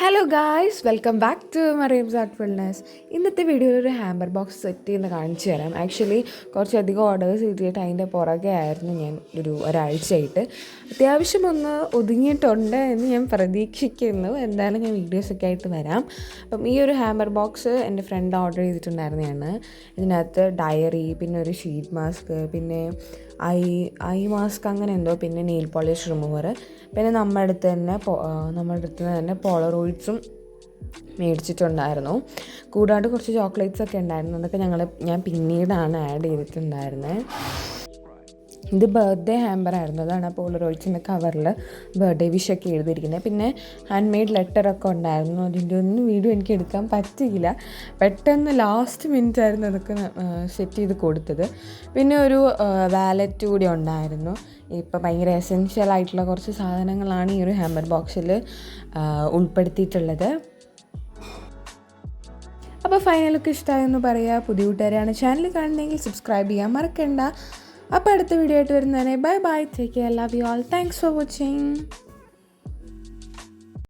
Hello guys, welcome back to Mariyam's art wellness. ഇന്നത്തെ വീഡിയോയിൽ ഒരു ഹാമ്പർ ബോക്സ് സെറ്റ് ചെയ്യുന്ന കാണിച്ചു തരാം. ആക്ച്വലി കുറച്ചധികം ഓർഡേഴ്സ് കിട്ടിയിട്ട് അതിൻ്റെ പുറകെ ആയിരുന്നു ഞാൻ ഒരാഴ്ചയായിട്ട്. അത്യാവശ്യം ഒന്ന് ഒതുങ്ങിയിട്ടുണ്ട് എന്ന് ഞാൻ പ്രതീക്ഷിക്കുന്നു. എന്തായാലും ഞാൻ വീഡിയോസൊക്കെ ആയിട്ട് വരാം. അപ്പം ഈ ഒരു ഹാമ്പർ ബോക്സ് എൻ്റെ ഫ്രണ്ട് ഓർഡർ ചെയ്തിട്ടുണ്ടായിരുന്നതാണ്. ഇതിനകത്ത് ഡയറി, പിന്നെ ഒരു ഷീറ്റ് മാസ്ക്, പിന്നെ ഐ മാസ്ക് അങ്ങനെ എന്തോ, പിന്നെ നെയിൽ പോളിഷ് റിമൂവർ, പിന്നെ നമ്മുടെ അടുത്ത് തന്നെ പോളറോയിഡ്സും മേടിച്ചിട്ടുണ്ടായിരുന്നു. കൂടാണ്ട് കുറച്ച് ചോക്ലേറ്റ്സ് ഒക്കെ ഉണ്ടായിരുന്നു. അതൊക്കെ ഞാൻ പിന്നീടാണ് ആഡ് ചെയ്തിട്ടുണ്ടായിരുന്നത്. ഇത് ബർത്ത്ഡേ ഹാമ്പർ ആയിരുന്നു. അതാണ് ആ പോളറോയിഡ്സിൻ്റെ കവറിൽ ബർത്ത്ഡേ വിഷൊക്കെ എഴുതിയിരിക്കുന്നത്. പിന്നെ ഹാൻഡ് മെയ്ഡ് ലെറ്ററൊക്കെ ഉണ്ടായിരുന്നു. അതിൻ്റെ ഒന്നും വീഡിയോ എനിക്ക് എടുക്കാൻ പറ്റിയില്ല. പെട്ടെന്ന് ലാസ്റ്റ് മിനിറ്റ് ആയിരുന്നു അതൊക്കെ സെറ്റ് ചെയ്ത് കൊടുത്തത്. പിന്നെ ഒരു വാലറ്റ് കൂടി ഉണ്ടായിരുന്നു. ഇപ്പോൾ ഭയങ്കര എസെൻഷ്യൽ ആയിട്ടുള്ള കുറച്ച് സാധനങ്ങളാണ് ഈ ഒരു ഹാമ്പർ ബോക്സിൽ ഉൾപ്പെടുത്തിയിട്ടുള്ളത്. അപ്പോൾ ഫൈനൽ ലുക്ക് ഇഷ്ടമായെന്ന് പറയുക. പുതിയ കൂട്ടുകാരാണ് ചാനൽ കാണുന്നതെങ്കിൽ സബ്സ്ക്രൈബ് ചെയ്യാൻ മറക്കണ്ട. അപ്പോൾ അടുത്ത വീഡിയോ ആയിട്ട് വരുന്നതിനെ bye bye, take care, love you all, thanks for watching.